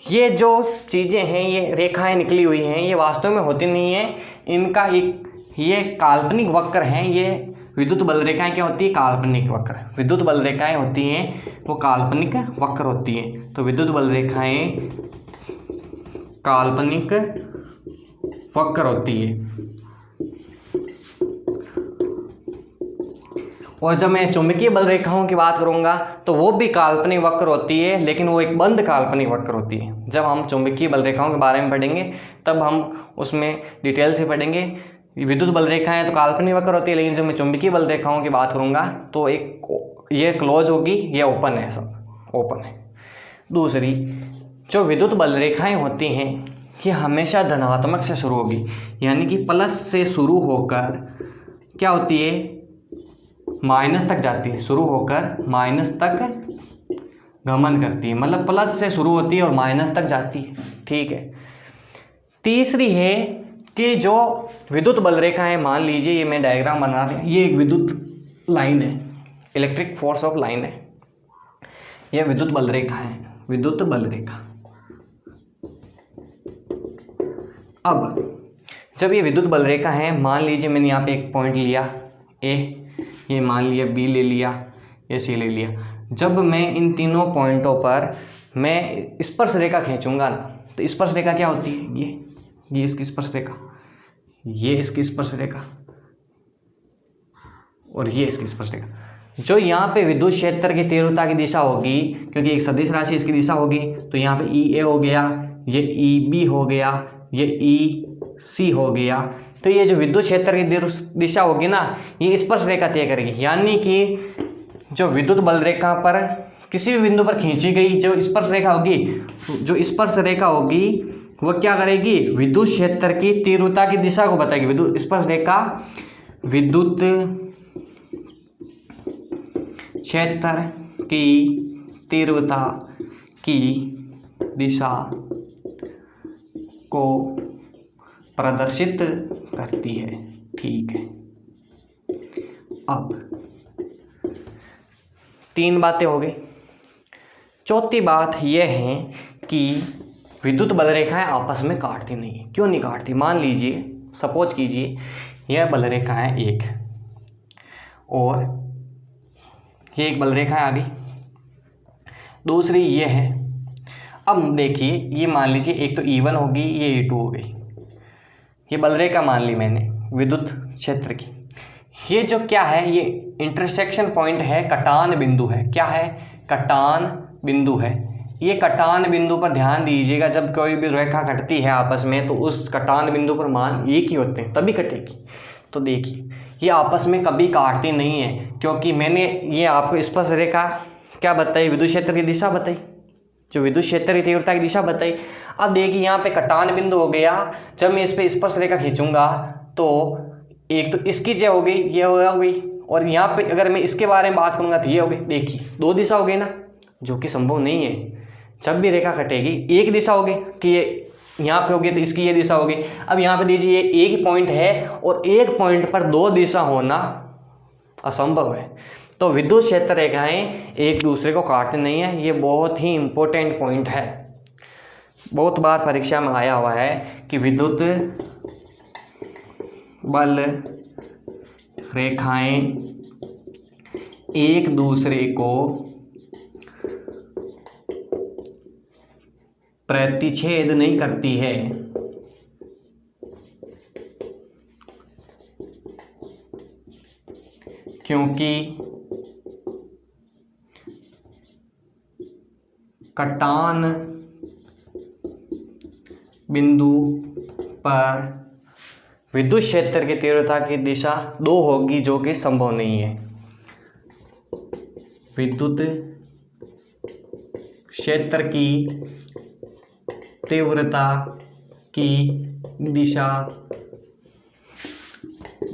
ये जो चीज़ें हैं, ये रेखाएं निकली हुई हैं, ये वास्तव में होती नहीं है। इनका एक ये काल्पनिक वक्र हैं। ये विद्युत बल रेखाएं क्या होती है, काल्पनिक वक्र। विद्युत बल रेखाएं होती हैं वो काल्पनिक वक्र होती हैं। तो विद्युत बल रेखाएं काल्पनिक वक्र होती है। और जब मैं चुंबकीय बल रेखाओं की बात करूंगा तो वो भी काल्पनिक वक्र होती है, लेकिन वो एक बंद काल्पनिक वक्र होती है। जब हम चुंबकीय बल रेखाओं के बारे में पढ़ेंगे तब हम उसमें डिटेल से पढ़ेंगे। विद्युत बल रेखाएं तो काल्पनिक वक्र होती है, लेकिन जब मैं चुंबकीय बल रेखाओं की बात करूंगा तो एक ये क्लोज होगी, ये ओपन है, सब ओपन है। दूसरी जो विद्युत बल रेखाएं होती हैं ये हमेशा धनात्मक से शुरू होगी, यानी कि प्लस से शुरू होकर क्या होती है, माइनस तक जाती है, शुरू होकर माइनस तक गमन करती है, मतलब प्लस से शुरू होती है और माइनस तक जाती है। ठीक है। तीसरी है कि जो विद्युत बल रेखा है, मान लीजिए ये मैं डायग्राम बना रहा हूँ, ये एक विद्युत लाइन है, इलेक्ट्रिक फोर्स ऑफ लाइन है, यह विद्युत बल रेखा है, विद्युत बल रेखा। अब जब ये विद्युत बल रेखा है, मान लीजिए मैंने यहाँ पे एक पॉइंट लिया ए, ये मान लिया बी ले लिया, ये सी ले लिया। जब मैं इन तीनों पॉइंटों पर मैं स्पर्श रेखा खींचूंगा ना, तो स्पर्श रेखा क्या होती है, ये इसकी स्पर्श रेखा, ये इसकी स्पर्श रेखा और ये इसकी स्पर्श रेखा। जो यहाँ पे विद्युत क्षेत्र की तीव्रता की दिशा होगी, क्योंकि एक सदिश राशि इसकी दिशा होगी, तो यहाँ पे ई ए हो गया, ये ई बी हो गया, ये ई सी हो गया। तो ये जो विद्युत क्षेत्र की दिशा होगी ना, ये स्पर्श रेखा तय करेगी। यानी कि जो विद्युत बल रेखा पर किसी भी बिंदु पर खींची गई जो स्पर्श रेखा होगी, जो स्पर्श रेखा होगी वो क्या करेगी, विद्युत क्षेत्र की तीव्रता की दिशा को बताएगी। विद्युत स्पर्श रेखा विद्युत क्षेत्र की तीव्रता की दिशा को प्रदर्शित करती है। ठीक है। अब 3 बातें हो गई। चौथी बात यह है कि विद्युत बल रेखाएं आपस में काटती नहीं है। क्यों नहीं काटती? मान लीजिए, सपोज कीजिए यह बल रेखा है एक, और ये एक बल रेखा आ गई, दूसरी ये है। अब देखिए, ये मान लीजिए एक तो E1 होगी, ये E2 हो गई, ये बल रेखा मान ली मैंने विद्युत क्षेत्र की। ये जो क्या है, ये इंटरसेक्शन पॉइंट है, कटान बिंदु है। क्या है? कटान बिंदु है। ये कटान बिंदु पर ध्यान दीजिएगा, जब कोई भी रेखा कटती है आपस में तो उस कटान बिंदु पर मान एक ही होते हैं, तभी कटेगी। तो देखिए, ये आपस में कभी काटती नहीं है, क्योंकि मैंने ये आपको स्पर्श रेखा क्या बताई, विद्युत क्षेत्र की दिशा बताई, जो विद्युत क्षेत्र की तीव्रता की दिशा बताई। अब देखिए, यहाँ पे कटान बिंदु हो गया, जब मैं इस पे स्पर्श रेखा खींचूंगा तो एक तो इसकी जो हो गई, ये हो गई, और यहाँ पे अगर मैं इसके बारे में बात करूंगा तो ये हो गई। देखिए, 2 दिशा हो गई ना, जो कि संभव नहीं है। जब भी रेखा कटेगी एक दिशा होगी कि ये यहाँ पे होगी तो इसकी ये दिशा होगी। अब यहाँ पे दीजिए, ये एक ही पॉइंट है और एक पॉइंट पर 2 दिशा होना असंभव है। तो विद्युत क्षेत्र रेखाएं एक दूसरे को काटते नहीं है। ये बहुत ही इंपॉर्टेंट पॉइंट है, बहुत बार परीक्षा में आया हुआ है कि विद्युत बल रेखाएं एक दूसरे को प्रतिच्छेद नहीं करती है, क्योंकि कटान बिंदु पर विद्युत क्षेत्र की तीव्रता की दिशा 2 होगी, जो कि संभव नहीं है। विद्युत क्षेत्र की तीव्रता की दिशा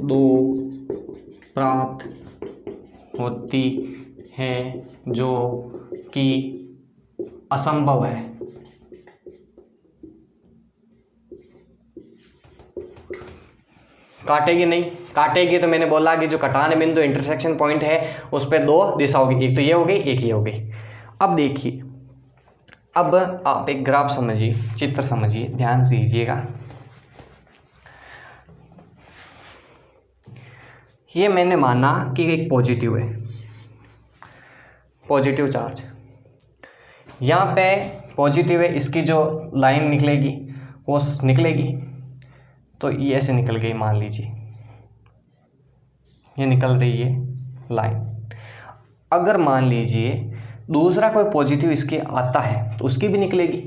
2 प्राप्त होती है, जो कि असंभव है। काटेगी नहीं, काटेगी तो मैंने बोला कि जो कटान बिंदु इंटरसेक्शन पॉइंट है उस पर 2 दिशा होगी, एक तो ये हो गई, एक ये हो गई। अब देखिए, अब आप एक ग्राफ समझिए, चित्र समझिए, ध्यान से दीजिएगा। ये मैंने माना कि एक पॉजिटिव है, पॉजिटिव चार्ज यहाँ पे पॉजिटिव है, इसकी जो लाइन निकलेगी वो निकलेगी, तो ये ऐसे निकल गई, मान लीजिए ये निकल रही है लाइन। अगर मान लीजिए दूसरा कोई पॉजिटिव इसके आता है तो उसकी भी निकलेगी,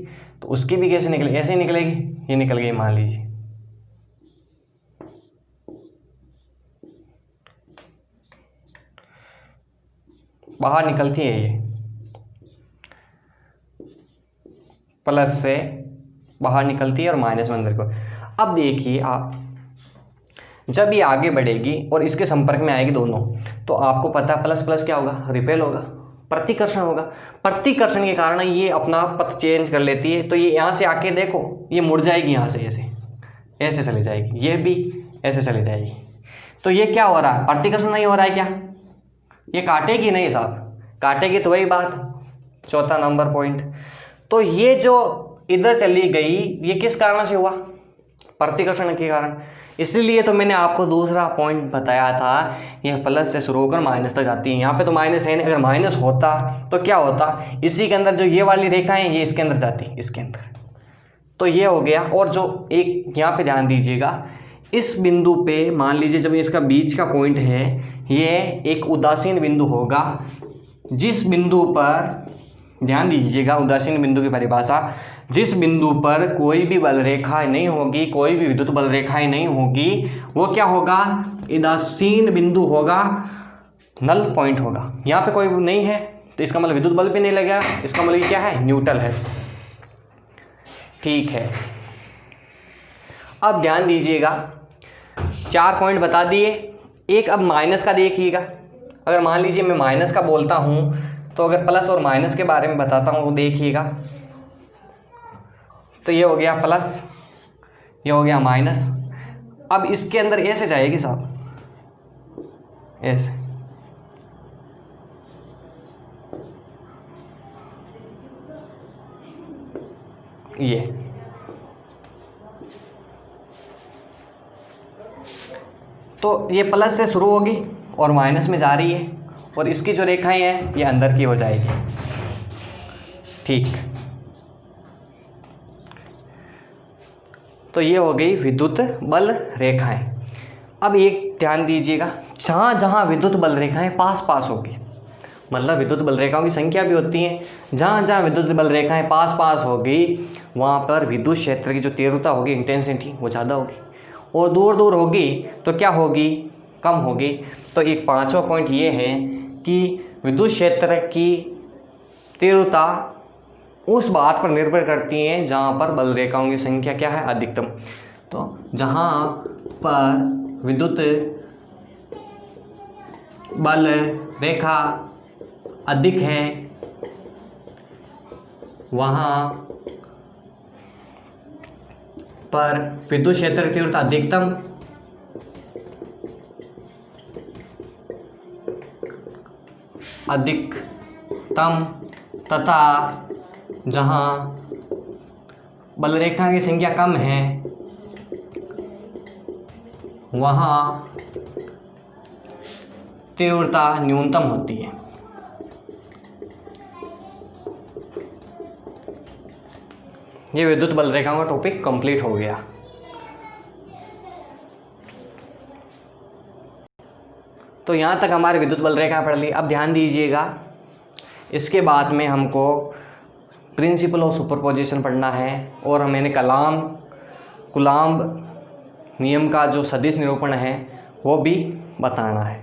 तो उसकी भी कैसे निकलेगी, ऐसे ही निकलेगी, ये निकल गई मान लीजिए। बाहर निकलती है, ये प्लस से बाहर निकलती है और माइनस में अंदर को। अब देखिए आप, जब ये आगे बढ़ेगी और इसके संपर्क में आएगी दोनों, तो आपको पता है प्लस प्लस क्या होगा, रिपेल होगा। प्रतिकर्षण होगा। प्रतिकर्षण के कारण ये अपना पथ चेंज कर लेती है, तो ये यहाँ से आके देखो ये मुड़ जाएगी, यहाँ से ऐसे ऐसे चली जाएगी, ये भी ऐसे चली जाएगी। तो ये क्या हो रहा है, प्रतिकर्षण नहीं हो रहा है क्या? ये काटेगी नहीं साहब, काटेगी तो वही बात, चौथा नंबर पॉइंट। तो ये जो इधर चली गई ये किस कारण से हुआ, प्रतिकर्षण के कारण। इसीलिए तो मैंने आपको दूसरा पॉइंट बताया था, यह प्लस से शुरू होकर माइनस तक जाती है। यहाँ पे तो माइनस है नहीं, अगर माइनस होता तो क्या होता, इसी के अंदर जो ये वाली रेखाएं ये इसके अंदर जाती, इसके अंदर। तो ये हो गया। और जो एक यहाँ पे ध्यान दीजिएगा, इस बिंदु पे मान लीजिए जब इसका बीच का पॉइंट है, ये एक उदासीन बिंदु होगा, जिस बिंदु पर ध्यान दीजिएगा, उदासीन बिंदु की परिभाषा, जिस बिंदु पर कोई भी बल रेखा नहीं होगी, कोई भी विद्युत बल रेखाएं नहीं होगी, वो क्या होगा, उदासीन बिंदु होगा, नल पॉइंट होगा। यहाँ पे कोई नहीं है तो इसका मतलब विद्युत बल भी नहीं लगेगा, इसका मतलब क्या है, न्यूट्रल है। ठीक है, अब ध्यान दीजिएगा, 4 पॉइंट बता दिए। एक अब माइनस का देखिएगा, अगर मान लीजिए मैं माइनस का बोलता हूँ तो अगर प्लस और माइनस के बारे में बताता हूँ तो देखिएगा, तो ये हो गया प्लस, ये हो गया माइनस। अब इसके अंदर ऐसे जाएगी साहब, ऐसे, ये तो ये प्लस से शुरू होगी और माइनस में जा रही है, और इसकी जो रेखाएं हैं ये अंदर की हो जाएगी। ठीक, तो ये हो गई विद्युत बल रेखाएं। अब एक ध्यान दीजिएगा, जहाँ जहाँ विद्युत बल रेखाएं पास पास होगी, मतलब विद्युत बल रेखाओं की संख्या भी होती है, जहाँ जहाँ विद्युत बल रेखाएं पास पास होगी वहाँ पर विद्युत क्षेत्र की जो तीव्रता होगी, इंटेंसिटी, वो ज़्यादा होगी, और दूर दूर होगी तो क्या होगी, कम होगी। तो एक 5वां पॉइंट ये है कि विद्युत क्षेत्र की तीव्रता उस बात पर निर्भर करती है जहाँ पर बल रेखाओं की संख्या क्या है, अधिकतम। तो जहाँ पर विद्युत बल रेखा अधिक है वहाँ पर विद्युत क्षेत्र की तीव्रता अधिकतम तथा जहाँ बल रेखा की संख्या कम है वहाँ तीव्रता न्यूनतम होती है। ये विद्युत बल रेखाओं का टॉपिक कंप्लीट हो गया। तो यहाँ तक हमारे विद्युत बल रेखा पढ़ ली। अब ध्यान दीजिएगा, इसके बाद में हमको प्रिंसिपल ऑफ सुपरपोजिशन पढ़ना है, और मैंने कुलाम्ब नियम का जो सदिश निरूपण है वो भी बताना है।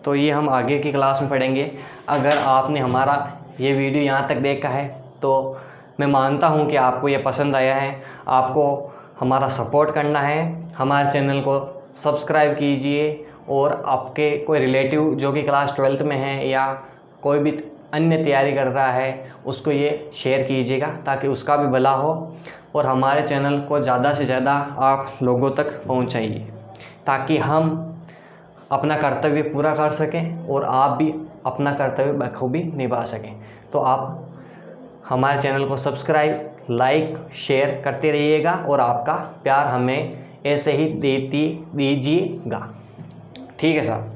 तो ये हम आगे की क्लास में पढ़ेंगे। अगर आपने हमारा ये वीडियो यहाँ तक देखा है तो मैं मानता हूँ कि आपको ये पसंद आया है। आपको हमारा सपोर्ट करना है, हमारे चैनल को सब्सक्राइब कीजिए, और आपके कोई रिलेटिव जो कि क्लास 12th में है या कोई भी अन्य तैयारी कर रहा है उसको ये शेयर कीजिएगा ताकि उसका भी भला हो, और हमारे चैनल को ज़्यादा से ज़्यादा आप लोगों तक पहुँचाइए ताकि हम अपना कर्तव्य पूरा कर सकें और आप भी अपना कर्तव्य बखूबी निभा सकें। तो आप हमारे चैनल को सब्सक्राइब, लाइक, शेयर करते रहिएगा, और आपका प्यार हमें ऐसे ही देती दीजिएगा। ठीक है साहब।